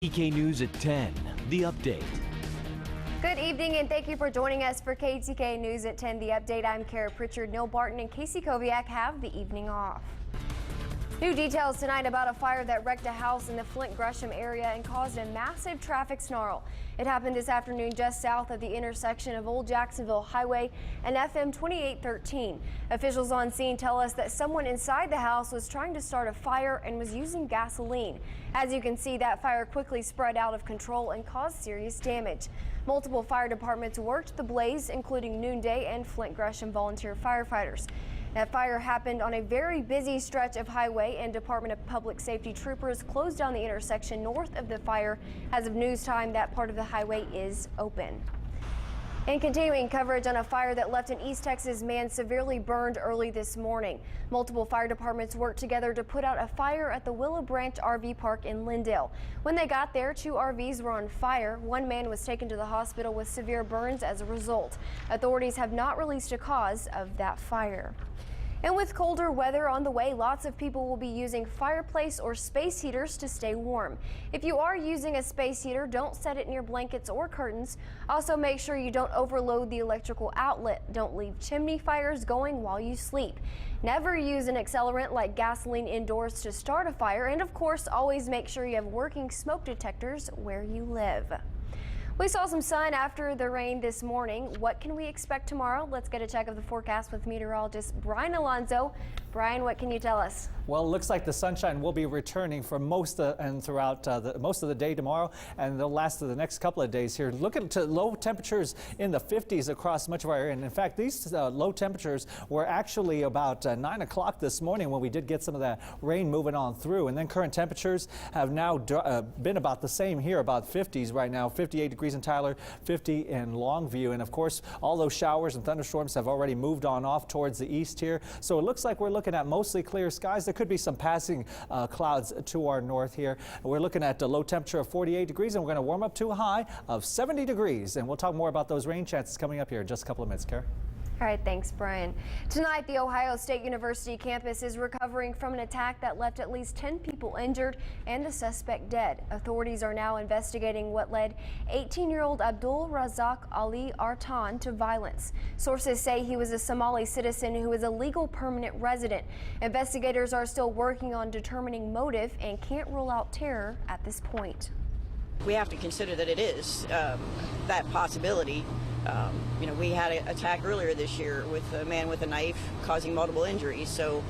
KETK News at 10, the update. Good evening and thank you for joining us for KETK News at 10, the update. I'm Kara Pritchard. Neil Barton and Casey Koviak have the evening off. New details tonight about a fire that wrecked a house in the Flint-Gresham area and caused a massive traffic snarl. It happened this afternoon just south of the intersection of Old Jacksonville Highway and FM 2813. Officials on scene tell us that someone inside the house was trying to start a fire and was using gasoline. As you can see, that fire quickly spread out of control and caused serious damage. Multiple fire departments worked the blaze, including Noonday and Flint-Gresham volunteer firefighters. That fire happened on a very busy stretch of highway, and Department of Public Safety troopers closed down the intersection north of the fire. As of news time, that part of the highway is open. And continuing coverage on a fire that left an East Texas man severely burned early this morning. Multiple fire departments worked together to put out a fire at the Willow Branch RV Park in Lindale. When they got there, 2 RVs were on fire. One man was taken to the hospital with severe burns as a result. Authorities have not released a cause of that fire. And with colder weather on the way, lots of people will be using fireplace or space heaters to stay warm. If you are using a space heater, don't set it near blankets or curtains. Also, make sure you don't overload the electrical outlet. Don't leave chimney fires going while you sleep. Never use an accelerant like gasoline indoors to start a fire. And of course, always make sure you have working smoke detectors where you live. We saw some sun after the rain this morning. What can we expect tomorrow? Let's get a check of the forecast with meteorologist Brian Alonzo. Brian, what can you tell us? Well, it looks like the sunshine will be returning for most and throughout most of the day tomorrow, and they'll last the next couple of days here. Look at low temperatures in the 50s across much of our area. And in fact, these low temperatures were actually about 9 o'clock this morning when we did get some of that rain moving on through. And then current temperatures have now been about the same here, about 50s right now, 58 degrees in Tyler, 50 in Longview. And of course, all those showers and thunderstorms have already moved on off towards the east here. So it looks like we're looking at mostly clear skies. There could be some passing clouds to our north here. We're looking at a low temperature of 48 degrees, and we're going to warm up to a high of 70 degrees. And we'll talk more about those rain chances coming up here in just a couple of minutes, Kara. All right, thanks, Brian. Tonight, the Ohio State University campus is recovering from an attack that left at least 10 people injured and a suspect dead. Authorities are now investigating what led 18-year-old Abdul Razak Ali Artan to violence. Sources say he was a Somali citizen who is a legal permanent resident. Investigators are still working on determining motive and can't rule out terror at this point. We have to consider that it is that possibility. We had an attack earlier this year with a man with a knife causing multiple injuries. So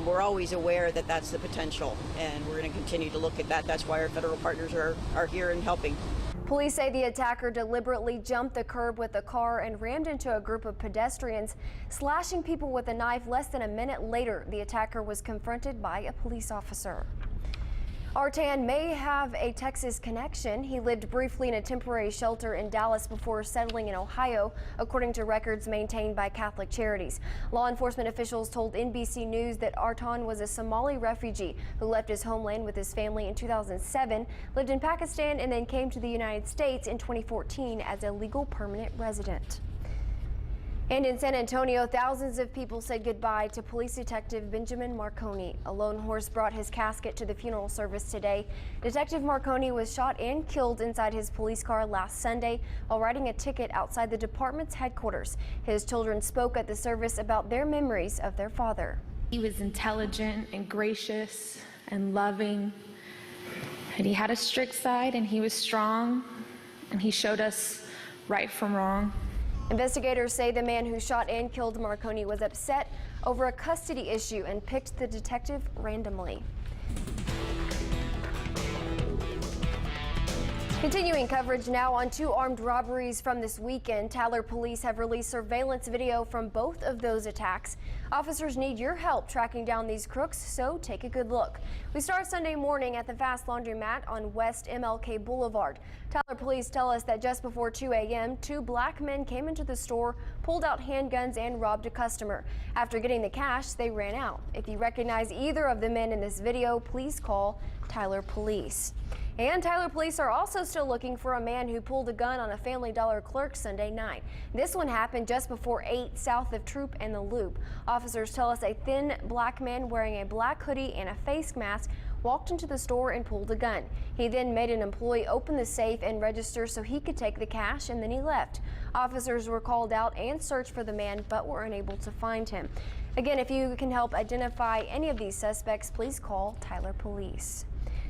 we're always aware that that's the potential, and we're going to continue to look at that. That's why our federal partners are here and helping. Police say the attacker deliberately jumped the curb with a car and rammed into a group of pedestrians, slashing people with a knife. Less than a minute later, the attacker was confronted by a police officer. Artan may have a Texas connection. He lived briefly in a temporary shelter in Dallas before settling in Ohio, according to records maintained by Catholic Charities. Law enforcement officials told NBC News that Artan was a Somali refugee who left his homeland with his family in 2007, lived in Pakistan, and then came to the United States in 2014 as a legal permanent resident. And in San Antonio, thousands of people said goodbye to police detective Benjamin Marconi. A lone horse brought his casket to the funeral service today. Detective Marconi was shot and killed inside his police car last Sunday while writing a ticket outside the department's headquarters. His children spoke at the service about their memories of their father. He was intelligent and gracious and loving, and he had a strict side, and he was strong, and he showed us right from wrong. Investigators say the man who shot and killed Marconi was upset over a custody issue and picked the detective randomly. Continuing coverage now on 2 armed robberies from this weekend. Tyler police have released surveillance video from both of those attacks. Officers need your help tracking down these crooks, so take a good look. We start Sunday morning at the Fast Laundromat on West MLK Boulevard. Tyler police tell us that just before 2 a.m., 2 black men came into the store, pulled out handguns, and robbed a customer. After getting the cash, they ran out. If you recognize either of the men in this video, please call Tyler police. And Tyler police are also still looking for a man who pulled a gun on a Family Dollar clerk Sunday night. This one happened just before 8 south of Troop and the Loop. Officers tell us a thin black man wearing a black hoodie and a face mask walked into the store and pulled a gun. He then made an employee open the safe and register so he could take the cash, and then he left. Officers were called out and searched for the man, but were unable to find him. Again, if you can help identify any of these suspects, please call Tyler Police.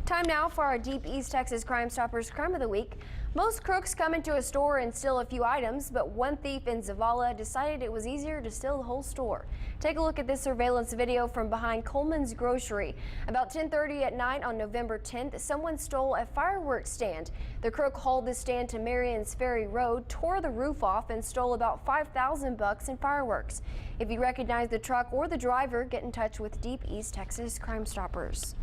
Time now for our Deep East Texas Crime Stoppers Crime of the Week. Most crooks come into a store and steal a few items, but one thief in Zavala decided it was easier to steal the whole store. Take a look at this surveillance video from behind Coleman's Grocery. About 10:30 at night on November 10th, someone stole a fireworks stand. The crook hauled the stand to Marion's Ferry Road, tore the roof off, and stole about $5,000 in fireworks. If you recognize the truck or the driver, get in touch with Deep East Texas Crime Stoppers.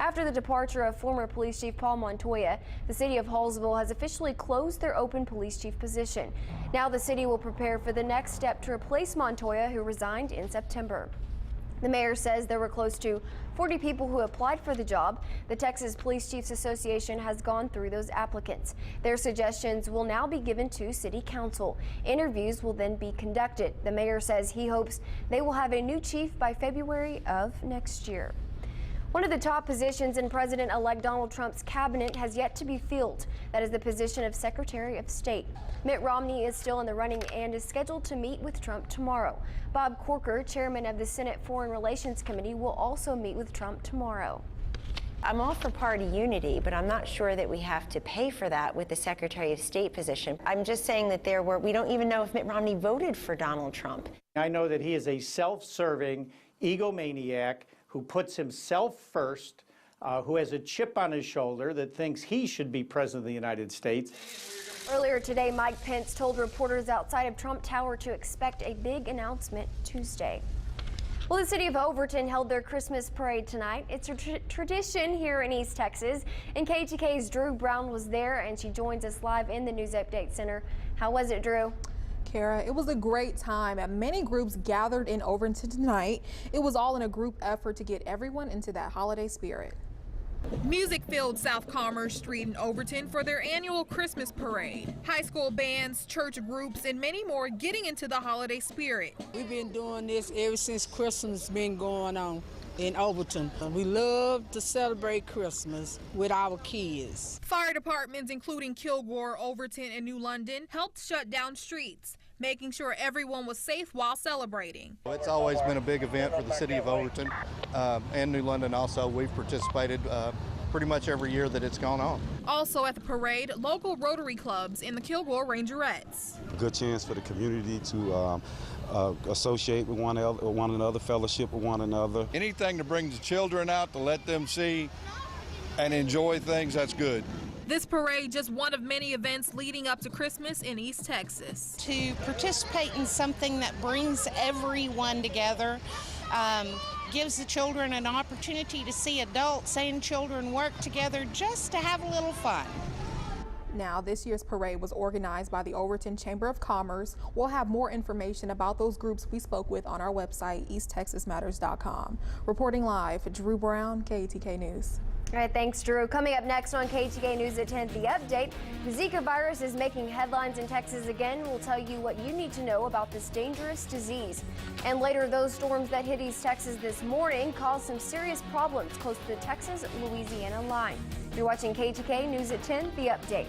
After the departure of former Police Chief Paul Montoya, the city of Hallsville has officially closed their open police chief position. Now the city will prepare for the next step to replace Montoya, who resigned in September. The mayor says there were close to 40 people who applied for the job. The Texas Police Chiefs Association has gone through those applicants. Their suggestions will now be given to City Council. Interviews will then be conducted. The mayor says he hopes they will have a new chief by February of next year. One of the top positions in President-elect Donald Trump's cabinet has yet to be filled. That is the position of Secretary of State. Mitt Romney is still in the running and is scheduled to meet with Trump tomorrow. Bob Corker, chairman of the Senate Foreign Relations Committee, will also meet with Trump tomorrow. I'm all for party unity, but I'm not sure that we have to pay for that with the Secretary of State position. I'm just saying that we don't even know if Mitt Romney voted for Donald Trump. I know that he is a self-serving egomaniac who puts himself first, who has a chip on his shoulder that thinks he should be president of the United States. Earlier today, Mike Pence told reporters outside of Trump Tower to expect a big announcement Tuesday. Well, the city of Overton held their Christmas parade tonight. It's a tradition here in East Texas, and KETK's Drew Brown was there, and she joins us live in the News Update Center. How was it, Drew? Kara, it was a great time. Many groups gathered in Overton tonight. It was all in a group effort to get everyone into that holiday spirit. Music filled South Commerce Street in Overton for their annual Christmas parade. High school bands, church groups, and many more getting into the holiday spirit. We've been doing this ever since Christmas been going on in Overton. We love to celebrate Christmas with our kids. Fire departments, including Kilgore, Overton, and New London, helped shut down streets, making sure everyone was safe while celebrating. It's always been a big event for the city of Overton and New London also. We've participated pretty much every year that it's gone on. Also at the parade, local Rotary clubs in the Kilgore Rangerettes. A good chance for the community to associate with one another, fellowship with one another. Anything to bring the children out to let them see and enjoy things, that's good. This parade just one of many events leading up to Christmas in East Texas. To participate in something that brings everyone together, gives the children an opportunity to see adults and children work together just to have a little fun. Now, this year's parade was organized by the Overton Chamber of Commerce. We'll have more information about those groups we spoke with on our website, easttexasmatters.com. Reporting live, Drew Brown, KETK News. All right, thanks, Drew. Coming up next on KETK News at 10, the update. The Zika virus is making headlines in Texas again. We'll tell you what you need to know about this dangerous disease. And later, those storms that hit East Texas this morning caused some serious problems close to the Texas-Louisiana line. You're watching KETK News at 10, the update.